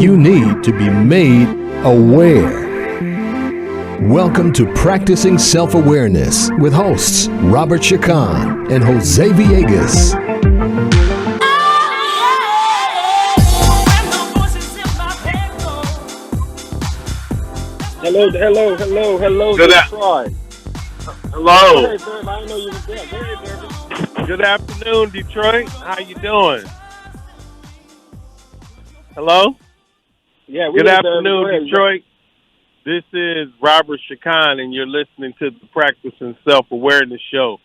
You need to be made aware. Welcome to Practicing Self-Awareness with hosts Robert Chacon and Jose Villegas. Hello, Good Detroit. Hello. Hey, sir, I didn't know you was there. Go ahead, baby. Good afternoon, Detroit. How you doing? Hello. Yeah, we Good was there. Go afternoon, ahead. Detroit. This is Robert Chacon, and you're listening to the Practicing Self-Awareness show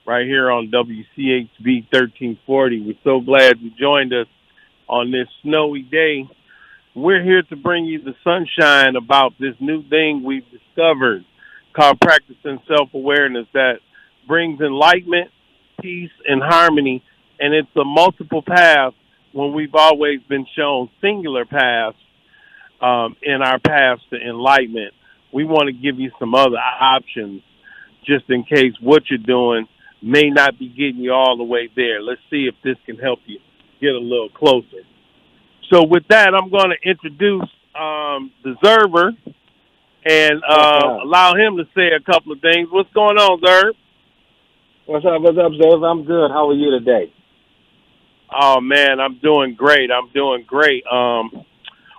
right here on WCHB 1340. We're so glad you joined us on this snowy day. We're here to bring you the sunshine about this new thing we've discovered called Practicing Self-Awareness that brings enlightenment, peace, and harmony, and it's a multiple path when we've always been shown singular paths in our paths to enlightenment. We want to give you some other options just in case what you're doing may not be getting you all the way there. Let's see if this can help you get a little closer. So with that, I'm going to introduce the Zerber and allow him to say a couple of things. What's going on, Zerb? What's up, Zerb? I'm good. How are you today? Oh, man, I'm doing great.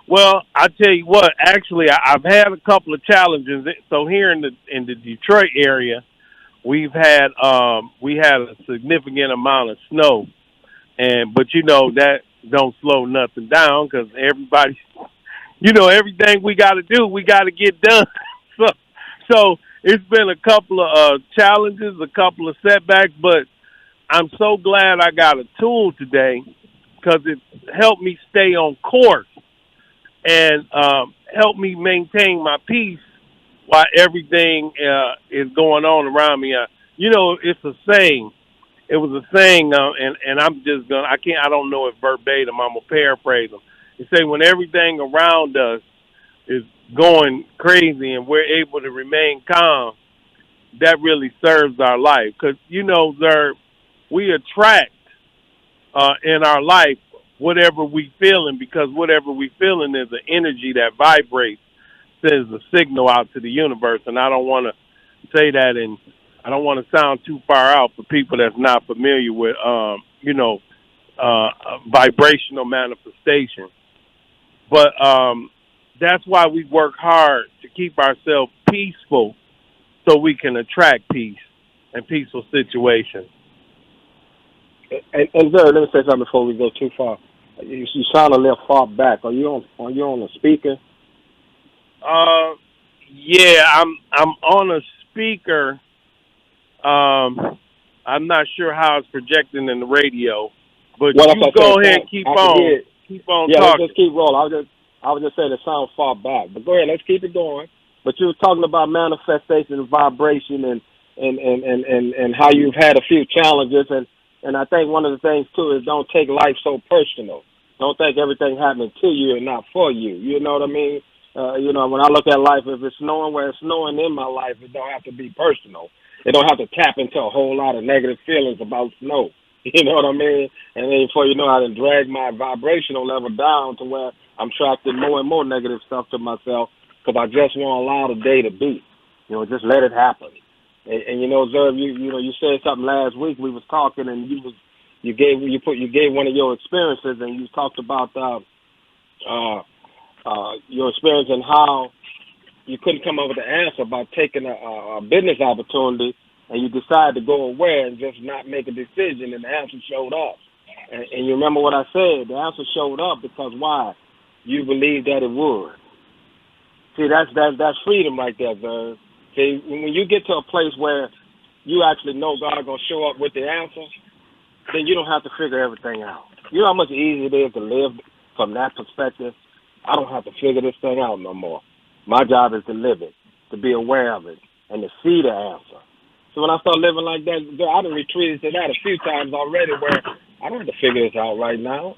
Well, I tell you what, actually, I've had a couple of challenges. So here in the Detroit area, we had a significant amount of snow, but that don't slow nothing down because everybody, everything we got to do, we got to get done. So it's been a couple of challenges, a couple of setbacks, but I'm so glad I got a tool today because it helped me stay on course and helped me maintain my peace while everything is going on around me. It's a saying. It was a saying, and I'm just gonna. I don't know it verbatim. I'm gonna paraphrase them. They say when everything around us is going crazy and we're able to remain calm, that really serves our life. Because we attract in our life whatever we feeling, because whatever we feeling is an energy that vibrates, sends a signal out to the universe. And I don't want to say that, and I don't want to sound too far out for people that's not familiar with, vibrational manifestation. But that's why we work hard to keep ourselves peaceful so we can attract peace and peaceful situations. And Zerb, let me say something before we go too far. You sound a little far back. Are you on a speaker? Yeah, I'm on a speaker. I'm not sure how it's projecting in the radio, but you go ahead and keep on talking. Let's just keep rolling. I was just saying it sounds far back, but go ahead, let's keep it going. But you were talking about manifestation and vibration and how you've had a few challenges, and I think one of the things too is don't take life so personal. Don't think everything happening to you and not for you. You know what I mean? When I look at life, if it's snowing where it's snowing in my life, it don't have to be personal. It don't have to tap into a whole lot of negative feelings about snow. You know what I mean? And then before you know, I done drag my vibrational level down to where I'm attracting more and more negative stuff to myself because I just won't allow the day to be. Just let it happen. And Zerb, you said something last week. We was talking, and you gave one of your experiences, and you talked about your experience and how you couldn't come up with an answer about taking a business opportunity, and you decided to go away and just not make a decision, and the answer showed up. And you remember what I said? The answer showed up because why? You believed that it would. See, that's freedom right there, Zerb. See, when you get to a place where you actually know God's going to show up with the answer, then you don't have to figure everything out. You know how much easier it is to live from that perspective? I don't have to figure this thing out no more. My job is to live it, to be aware of it, and to see the answer. So when I start living like that, I done retreated to that a few times already where I don't have to figure this out right now.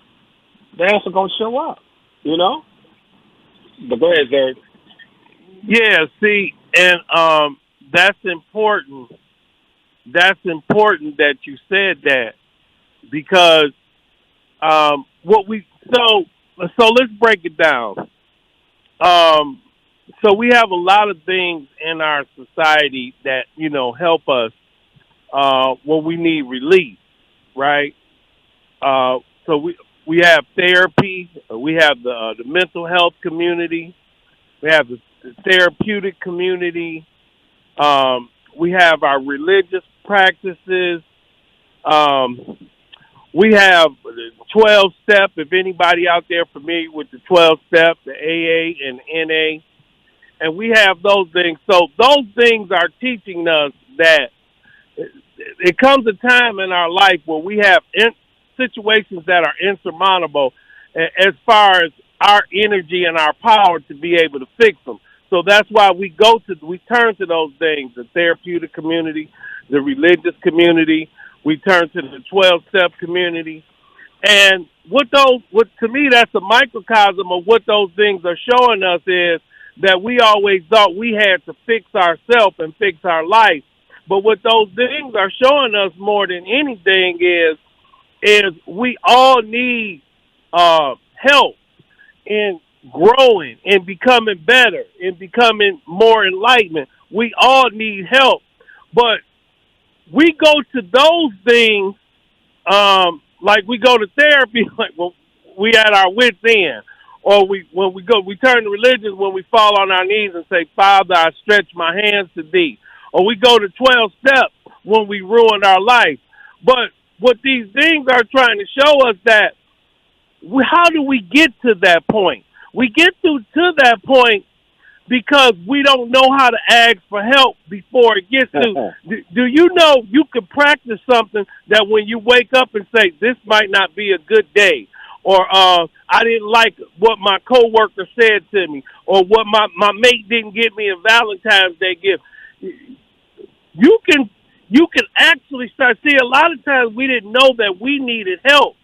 The answer going to show up, But go ahead, Zerb. Yeah, see, and that's important. That's important that you said that because So let's break it down. So we have a lot of things in our society that help us when we need relief, right? So we have therapy. We have the mental health community. We have the therapeutic community. We have our religious practices. We have the 12 step. If anybody out there familiar with the 12 step, the AA and NA, and we have those things. So those things are teaching us that it comes a time in our life where we have situations that are insurmountable as far as our energy and our power to be able to fix them. So that's why we turn to those things, the therapeutic community, the religious community. We turn to the 12-step community. And to me, that's a microcosm of what those things are showing us is that we always thought we had to fix ourselves and fix our life. But what those things are showing us more than anything is we all need help in growing and becoming better and becoming more enlightenment. We all need help. But we go to those things like we go to therapy, like well, we at our wits' end. Or we turn to religion when we fall on our knees and say, Father, I stretch my hands to thee. Or we go to 12 steps when we ruined our life. But what these things are trying to show us that how do we get to that point? We get to that point because we don't know how to ask for help before it gets to. Do you know you could practice something that when you wake up and say, this might not be a good day, or I didn't like what my coworker said to me, or what my mate didn't give me a Valentine's Day gift. You can actually start. See, a lot of times we didn't know that we needed help.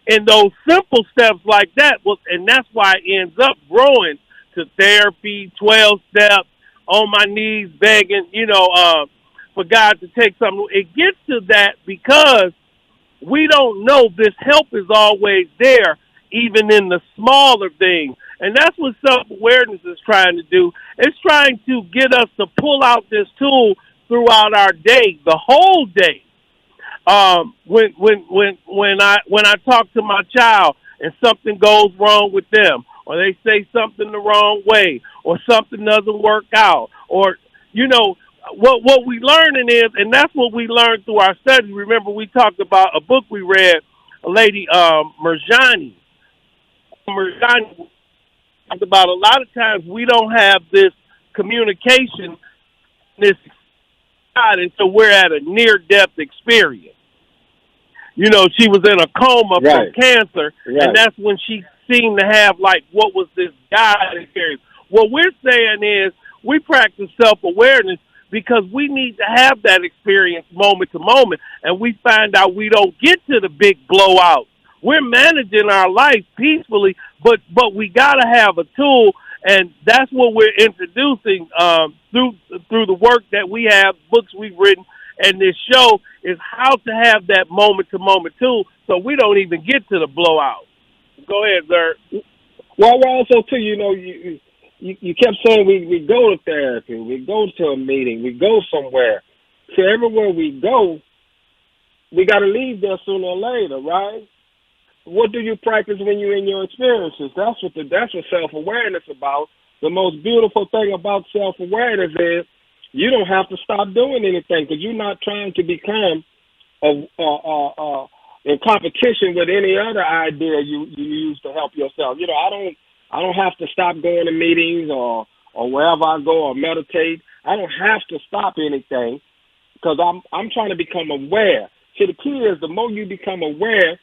And those simple steps like that, and that's why it ends up growing to therapy, 12 steps, on my knees begging, for God to take something. It gets to that because we don't know this help is always there, even in the smaller things. And that's what self-awareness is trying to do. It's trying to get us to pull out this tool throughout our day, the whole day. When I talk to my child and something goes wrong with them, or they say something the wrong way, or something doesn't work out, or what we learning is, and that's what we learned through our studies. Remember, we talked about a book we read, a lady Merjani talked about a lot of times we don't have this communication, this until we're at a near-death experience. She was in a coma from cancer, and that's when she seemed to have, what was this God experience? What we're saying is we practice self-awareness because we need to have that experience moment to moment, and we find out we don't get to the big blowout. We're managing our life peacefully, but we got to have a tool, and that's what we're introducing through the work that we have, books we've written, and this show is how to have that moment-to-moment tool so we don't even get to the blowout. Go ahead, sir. Well, also, too, you kept saying we go to therapy, we go to a meeting, we go somewhere. So everywhere we go, we got to leave there sooner or later, right? What do you practice when you're in your experiences? That's what self-awareness about. The most beautiful thing about self-awareness is you don't have to stop doing anything because you're not trying to become in competition with any other idea you use to help yourself. I don't have to stop going to meetings or wherever I go or meditate. I don't have to stop anything because I'm trying to become aware. See, the key is the more you become aware,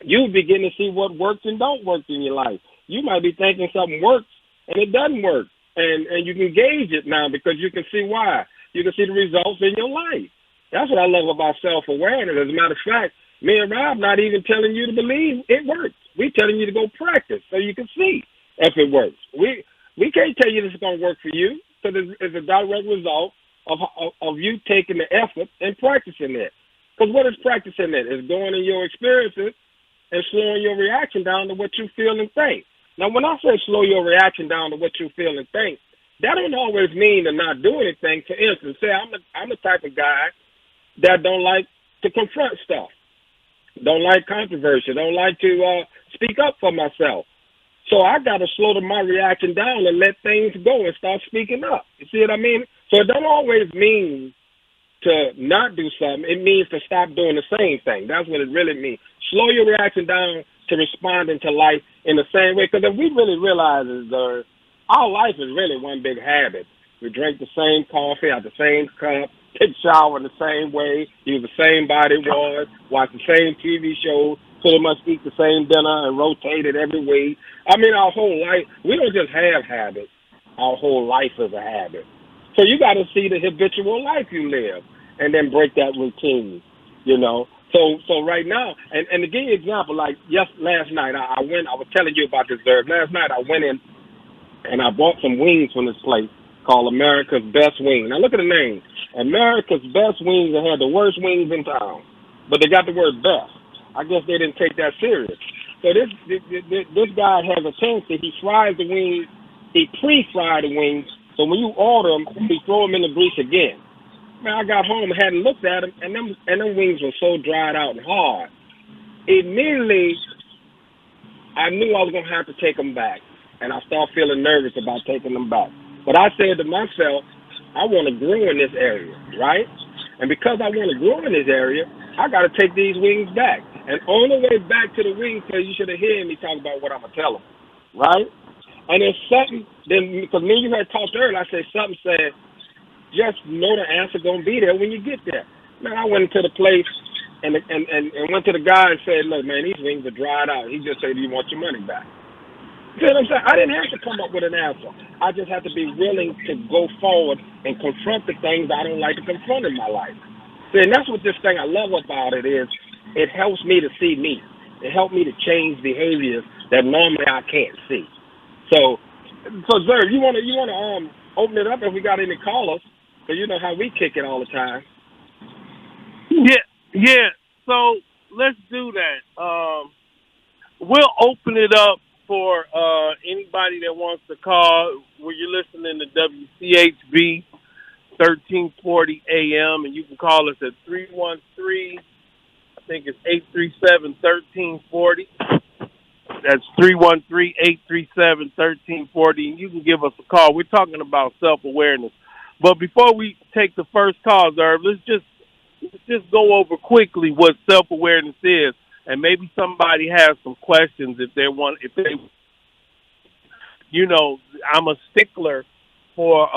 you begin to see what works and don't work in your life. You might be thinking something works and it doesn't work. And you can gauge it now because you can see why. You can see the results in your life. That's what I love about self-awareness. As a matter of fact, me and Rob not even telling you to believe it works. We're telling you to go practice so you can see if it works. We can't tell you this is going to work for you because it's a direct result of you taking the effort and practicing it. Because what is practicing it? It's going in your experiences and slowing your reaction down to what you feel and think. Now, when I say slow your reaction down to what you feel and think, that don't always mean to not do anything. For instance, say I'm the type of guy that don't like to confront stuff, don't like controversy, don't like to speak up for myself. So I got to slow my reaction down and let things go and start speaking up. You see what I mean? So it don't always mean to not do something. It means to stop doing the same thing. That's what it really means. Slow your reaction down to responding to life in the same way. Because if we really realize our life is really one big habit. We drink the same coffee out the same cup, take a shower in the same way, use the same body wash, watch the same TV shows, pretty much eat the same dinner and rotate it every week. I mean, our whole life, we don't just have habits. Our whole life is a habit. So you got to see the habitual life you live and then break that routine, you know. So right now, and to give you an example, like last night, I was telling you about this, Derb. Last night I went in and I bought some wings from this place called America's Best Wings. Now look at the name. America's Best Wings. They had the worst wings in town, but they got the word best. I guess they didn't take that serious. So this guy has a tendency, he fries the wings, he pre-fried the wings, so when you order them, he throw them in the grease again. Man, I got home and hadn't looked at them, and them wings were so dried out and hard. Immediately, I knew I was going to have to take them back, and I started feeling nervous about taking them back. But I said to myself, I want to grow in this area, right? And because I want to grow in this area, I got to take these wings back. And on the way back to the wings place, you should have heard me talk about what I'm going to tell them, right? And there's something, because me and you had talked earlier, I said something said, just know the answer going to be there when you get there. Man, I went into the place and went to the guy and said, look, man, these wings are dried out. He just said, do you want your money back? You know what I'm saying? I didn't have to come up with an answer. I just had to be willing to go forward and confront the things I don't like to confront in my life. See, and that's what this thing I love about it is, it helps me to see me. It helped me to change behaviors that normally I can't see. So Zerv, you want to open it up if we got any callers, because you know how we kick it all the time. Yeah. So let's do that. We'll open it up for anybody that wants to call. Where you're listening to WCHB 1340 AM, and you can call us at 313. I think it's 837-1340. That's 313-837-1340, and you can give us a call. We're talking about self-awareness. But before we take the first call, Zerv, let's just go over quickly what self-awareness is, and maybe somebody has some questions I'm a stickler for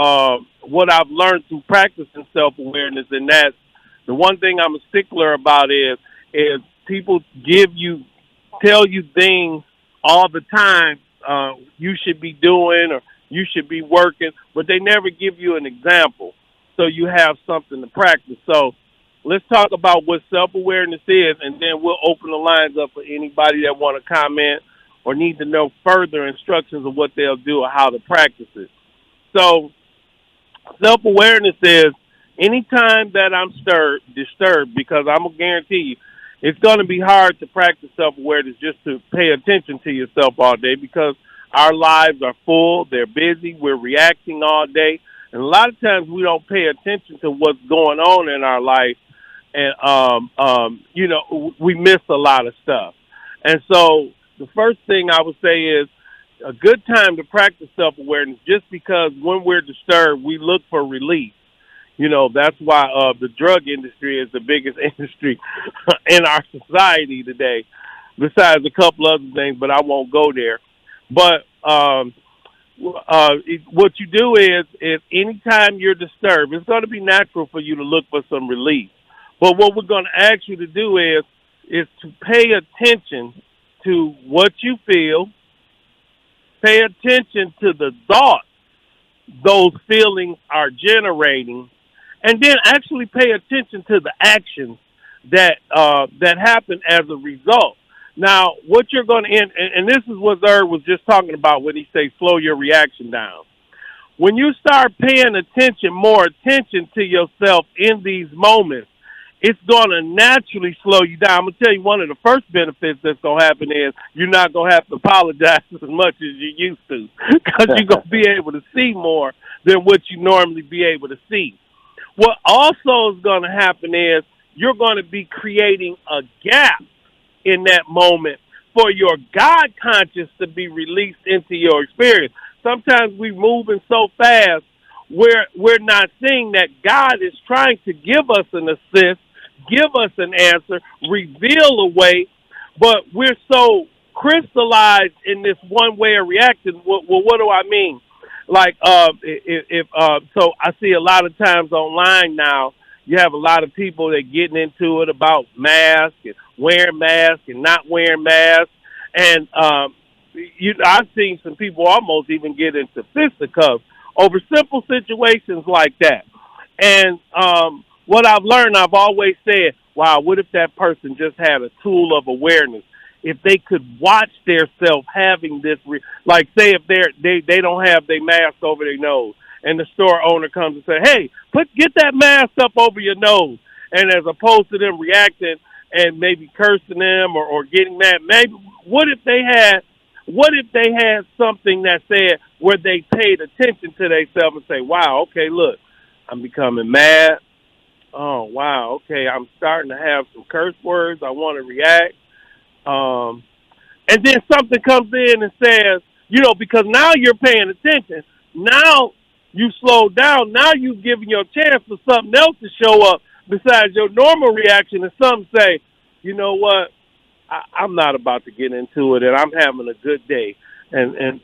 what I've learned through practicing self-awareness, and that's the one thing I'm a stickler about is people tell you things all the time you should be doing or you should be working, but they never give you an example, so you have something to practice. So let's talk about what self-awareness is, and then we'll open the lines up for anybody that want to comment or need to know further instructions of what they'll do or how to practice it. So self-awareness is anytime that I'm disturbed, because I'm going to guarantee you, it's going to be hard to practice self-awareness just to pay attention to yourself all day, because our lives are full, they're busy, we're reacting all day, and a lot of times we don't pay attention to what's going on in our life, and we miss a lot of stuff. And so the first thing I would say is a good time to practice self-awareness, just because when we're disturbed, we look for relief. You know, that's why the drug industry is the biggest industry in our society today, besides a couple other things, but I won't go there. But what you do is anytime you're disturbed, it's going to be natural for you to look for some relief. But what we're going to ask you to do is to pay attention to what you feel, pay attention to the thoughts those feelings are generating, and then actually pay attention to the actions that happen as a result. Now, what you're going to end, and this is what Zerg was just talking about when he says slow your reaction down. When you start paying more attention to yourself in these moments, it's going to naturally slow you down. I'm going to tell you one of the first benefits that's going to happen is you're not going to have to apologize as much as you used to because you're going to be able to see more than what you normally be able to see. What also is going to happen is you're going to be creating a gap in that moment for your God conscious to be released into your experience. Sometimes we're moving so fast, we're not seeing that God is trying to give us an assist, give us an answer, reveal a way, but we're so crystallized in this one way of reacting. Well, what do I mean? Like, so I see a lot of times online now, you have a lot of people that getting into it about masks and wearing masks and not wearing masks. And, I've seen some people almost even get into fisticuffs over simple situations like that. And what I've learned, I've always said, wow, what if that person just had a tool of awareness? If they could watch their self having this, like say if they don't have their mask over their nose, and the store owner comes and says, hey, get that mask up over your nose. And as opposed to them reacting and maybe cursing them or getting mad, maybe what if they had something that said where they paid attention to themselves and say, wow, okay, look, I'm becoming mad. Oh, wow, okay, I'm starting to have some curse words. I want to react. And then something comes in and says, because now you're paying attention. Now you slow down. Now you've given your chance for something else to show up besides your normal reaction. And some say, you know what? I'm not about to get into it, and I'm having a good day. And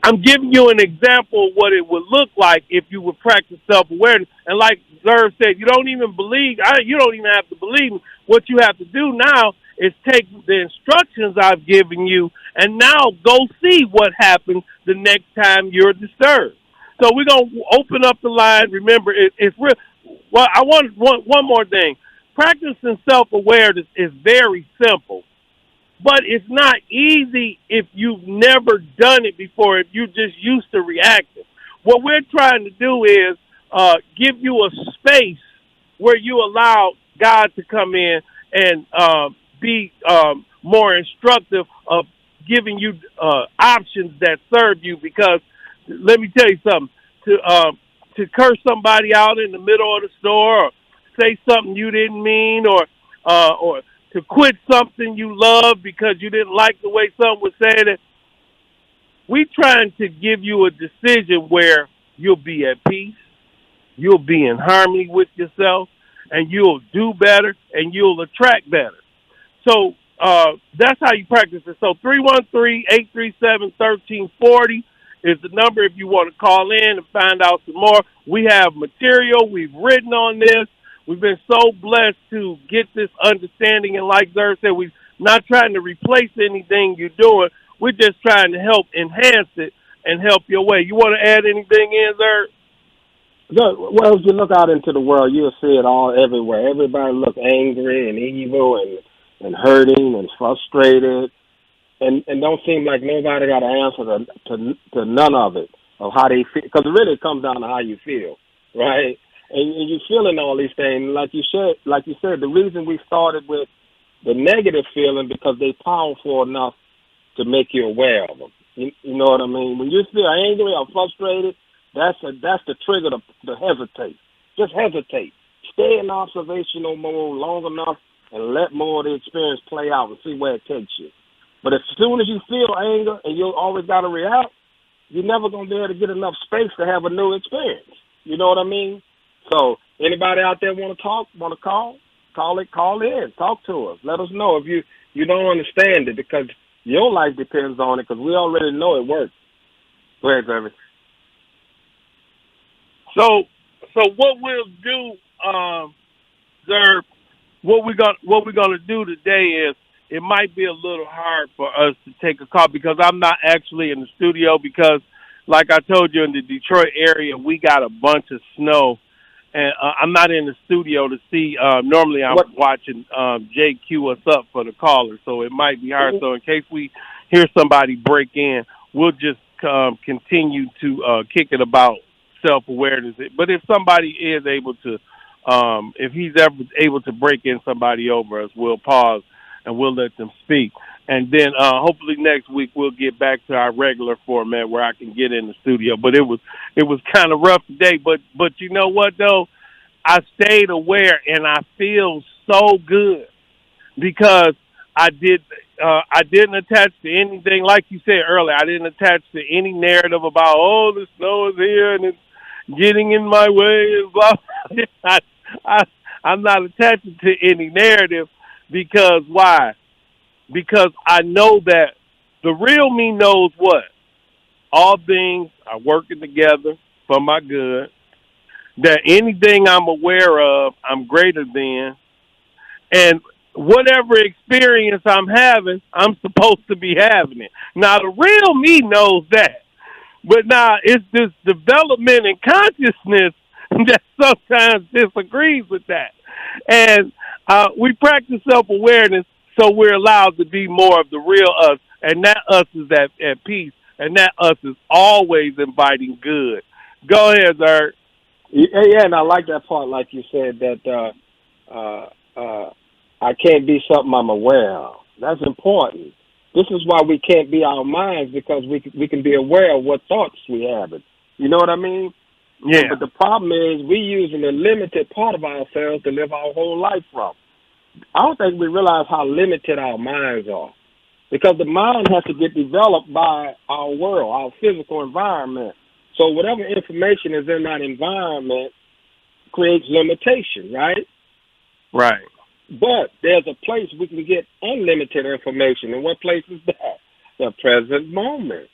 I'm giving you an example of what it would look like if you would practice self-awareness. And like Zerv said, you don't even have to believe me. What you have to do now is take the instructions I've given you and now go see what happens the next time you're disturbed. So we're going to open up the line. Remember, it's real. Well, I want one more thing. Practicing self-awareness is very simple, but it's not easy if you've never done it before, if you're just used to reacting. What we're trying to do is give you a space where you allow God to come in and be more instructive of giving you options that serve you. Because let me tell you something, to curse somebody out in the middle of the store, or say something you didn't mean, or to quit something you love because you didn't like the way someone was saying it. We're trying to give you a decision where you'll be at peace, you'll be in harmony with yourself, and you'll do better, and you'll attract better. So that's how you practice it. So 313-837-1340 is the number if you want to call in and find out some more. We have material. We've written on this. We've been so blessed to get this understanding. And like Zer said, we're not trying to replace anything you're doing. We're just trying to help enhance it and help your way. You want to add anything in, Zer? Well, as you look out into the world, you'll see it all everywhere. Everybody look angry and evil and hurting and frustrated, and don't seem like nobody got an answer to none of it, of how they feel, because it really comes down to how you feel, right? And you're feeling all these things, like you said. The reason we started with the negative feeling because they're powerful enough to make you aware of them. You know what I mean? When you feel angry or frustrated, that's the trigger to hesitate. Just hesitate. Stay in observational mode long enough and let more of the experience play out and see where it takes you. But as soon as you feel anger and you always got to react, you're never going to be able to get enough space to have a new experience. You know what I mean? So anybody out there want to talk, want to call in, talk to us. Let us know if you don't understand it, because your life depends on it, because we already know it works. Go ahead, Jeremy. So what we'll do, Zerb, what we're gonna do today is, it might be a little hard for us to take a call because I'm not actually in the studio, because like I told you, in the Detroit area we got a bunch of snow, and I'm not in the studio to see. Normally I'm watching Jay queue us up for the caller, so it might be hard. So in case we hear somebody break in, we'll just continue to kick it about self-awareness. But if somebody is able to If he's ever able to break in somebody over us, we'll pause and we'll let them speak. And then hopefully next week we'll get back to our regular format where I can get in the studio. But it was kind of rough today. But you know what though, I stayed aware and I feel so good because I didn't attach to anything like you said earlier. I didn't attach to any narrative about the snow is here and it's getting in my way and blah. I'm not attaching to any narrative because why? Because I know that the real me knows what? All things are working together for my good. That anything I'm aware of, I'm greater than. And whatever experience I'm having, I'm supposed to be having it. Now, the real me knows that. But now it's this development in consciousness that sometimes disagrees with that. And we practice self-awareness so we're allowed to be more of the real us. And that us is at peace. And that us is always inviting good. Go ahead, Zerd. Yeah, and I like that part, like you said, that I can't be something I'm aware of. That's important. This is why we can't be our minds, because we can be aware of what thoughts we have. You know what I mean? Yeah. But the problem is we using a limited part of ourselves to live our whole life from. I don't think we realize how limited our minds are, because the mind has to get developed by our world, our physical environment. So whatever information is in that environment creates limitation, right? Right. But there's a place we can get unlimited information. And what place is that? The present moment.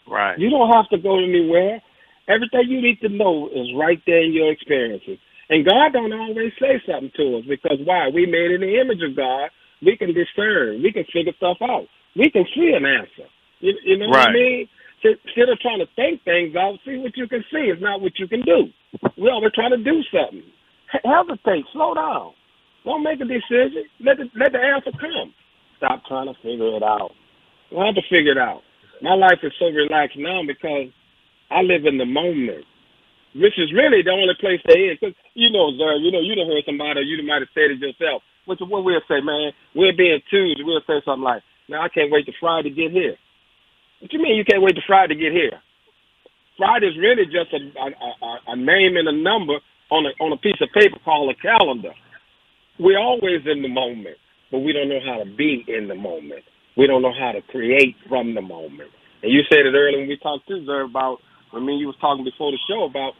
Right. You don't have to go anywhere. Everything you need to know is right there in your experiences. And God don't always say something to us, because why? We made in the image of God. We can discern. We can figure stuff out. We can see an answer. You know what I mean? Instead of trying to think things out, see what you can see. It's not what you can do. We're always trying to do something. Hesitate. Slow down. Don't make a decision. Let the answer come. Stop trying to figure it out. You don't have to figure it out. My life is so relaxed now because I live in the moment, which is really the only place there is. Because, Zer, you done heard somebody, you might have said it yourself. What we'll say, man, we'll be in Tuesday, we'll say something like, man, I can't wait to Friday to get here. What you mean you can't wait to Friday to get here? Friday is really just a name and a number on a piece of paper called a calendar. We're always in the moment, but we don't know how to be in the moment. We don't know how to create from the moment. And you said it earlier when we talked to Zer about, when me and you was talking before the show about,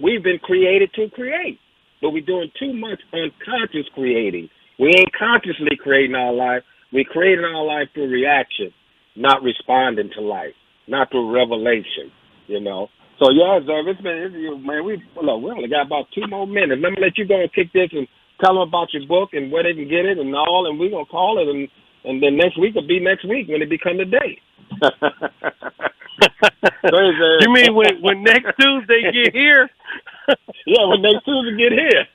we've been created to create, but we're doing too much unconscious creating. We ain't consciously creating our life. We're creating our life through reaction, not responding to life, not through revelation, So, yeah, Zer, man, we only got about 2 more minutes. Let me let you go and kick this and tell them about your book and where they can get it and all, and we're going to call it, and then next week will be next week when it become the day. You mean when next Tuesday get here? Yeah, when next Tuesday get here.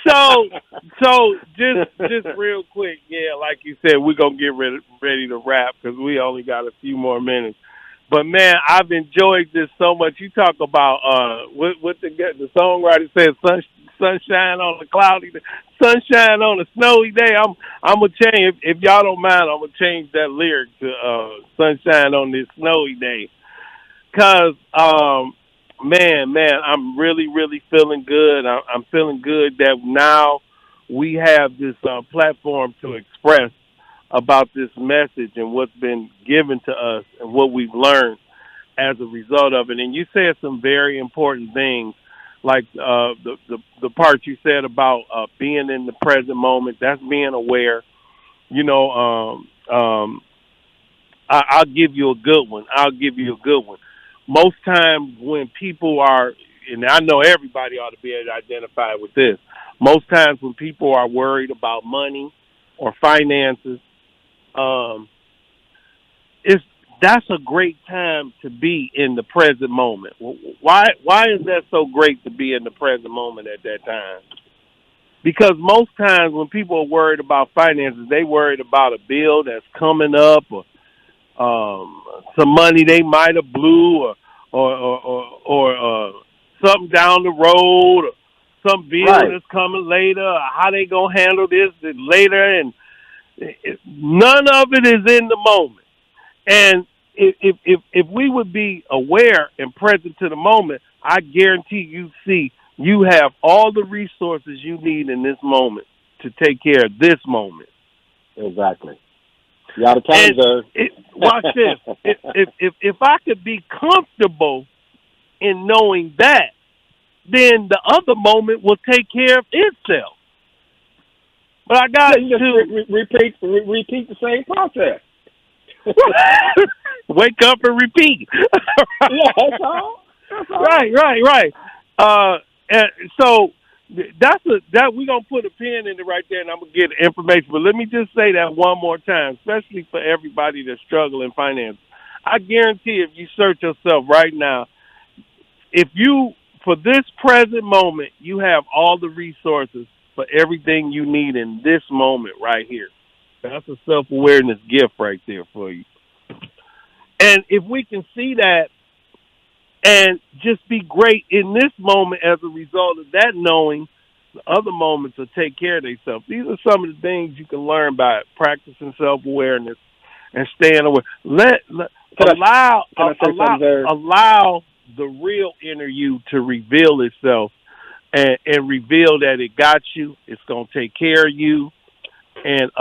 So just real quick, yeah, like you said, we're going to get ready to wrap because we only got a few more minutes. But, man, I've enjoyed this so much. You talk about what the songwriter says, sunshine on a cloudy day, sunshine on a snowy day. I'm going to change, if y'all don't mind, I'm going to change that lyric to sunshine on this snowy day. Because, man, I'm really, really feeling good. I'm feeling good that now we have this platform to express about this message and what's been given to us and what we've learned as a result of it. And you said some very important things, like the part you said about being in the present moment. That's being aware. I'll give you a good one. Most times when people are, and I know everybody ought to be able to identify with this, most times when people are worried about money or finances, that's a great time to be in the present moment. Why is that so great to be in the present moment at that time? Because most times when people are worried about finances, they worried about a bill that's coming up, or some money they might have blew, or something down the road, or some bill Right. that's coming later, or how they gonna handle this later, and none of it is in the moment. And if we would be aware and present to the moment, I guarantee you have all the resources you need in this moment to take care of this moment. Exactly. You out of time, sir. Watch this. If I could be comfortable in knowing that, then the other moment will take care of itself. But I got to repeat the same process. Wake up and repeat. Yeah, that's all. Right. And so that we're gonna put a pin in it right there, and I'm gonna get information. But let me just say that one more time, especially for everybody that's struggling finance. I guarantee if you search yourself right now, if you for this present moment, you have all the resources for everything you need in this moment right here. That's a self-awareness gift right there for you. And if we can see that and just be great in this moment as a result of that knowing, the other moments will take care of themselves. These are some of the things you can learn by practicing self-awareness and staying aware. Allow the real inner you to reveal itself and reveal that it got you. It's going to take care of you. And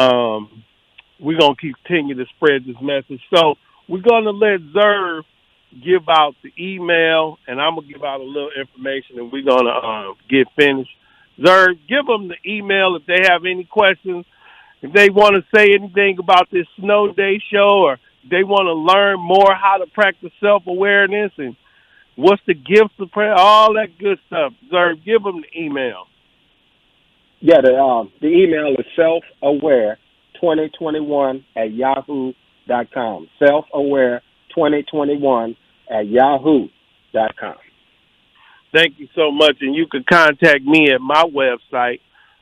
we're going to continue to spread this message. So we're going to let Zerv give out the email, and I'm going to give out a little information, and we're going to get finished. Zerv, give them the email if they have any questions. If they want to say anything about this Snow Day show, or they want to learn more how to practice self-awareness and what's the gifts of prayer, all that good stuff. Zerv, give them the email. Yeah, the email is selfaware2021@yahoo.com. Selfaware2021@yahoo.com. Thank you so much, and you can contact me at my website.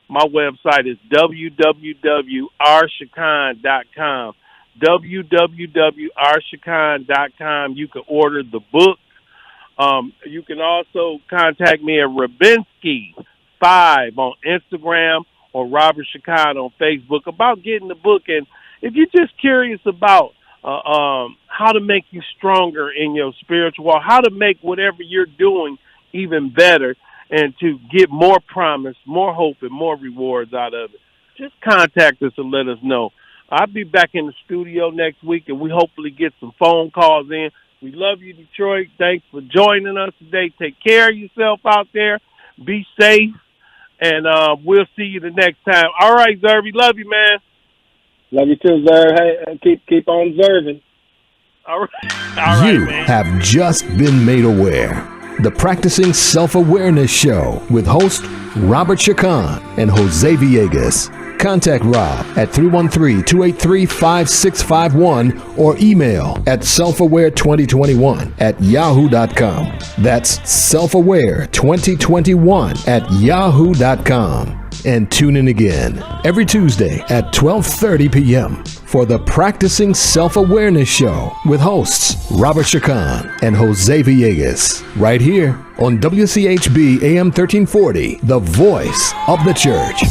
My website is www.rshakan.com. www.rshakan.com. You can order the book. You can also contact me at Rabinsky5 on Instagram or Robert Shakan on Facebook about getting the book. And if you're just curious about how to make you stronger in your spiritual walk, how to make whatever you're doing even better, and to get more promise, more hope, and more rewards out of it, just contact us and let us know. I'll be back in the studio next week, and we hopefully get some phone calls in. We love you, Detroit. Thanks for joining us today. Take care of yourself out there. Be safe, and we'll see you the next time. All right, Zervy. Love you, man. Love you too, Zerv. Hey, keep on serving. All right, you man. have just been made aware. The Practicing Self-Awareness Show with host Robert Shakan and Jose Villegas. Contact Rob at 313-283-5651 or email at selfaware2021@yahoo.com. That's selfaware2021@yahoo.com. And tune in again every Tuesday at 12:30 p.m. for the Practicing Self-Awareness Show with hosts Robert Shakan and Jose Villegas, right here on WCHB AM 1340, the voice of the church.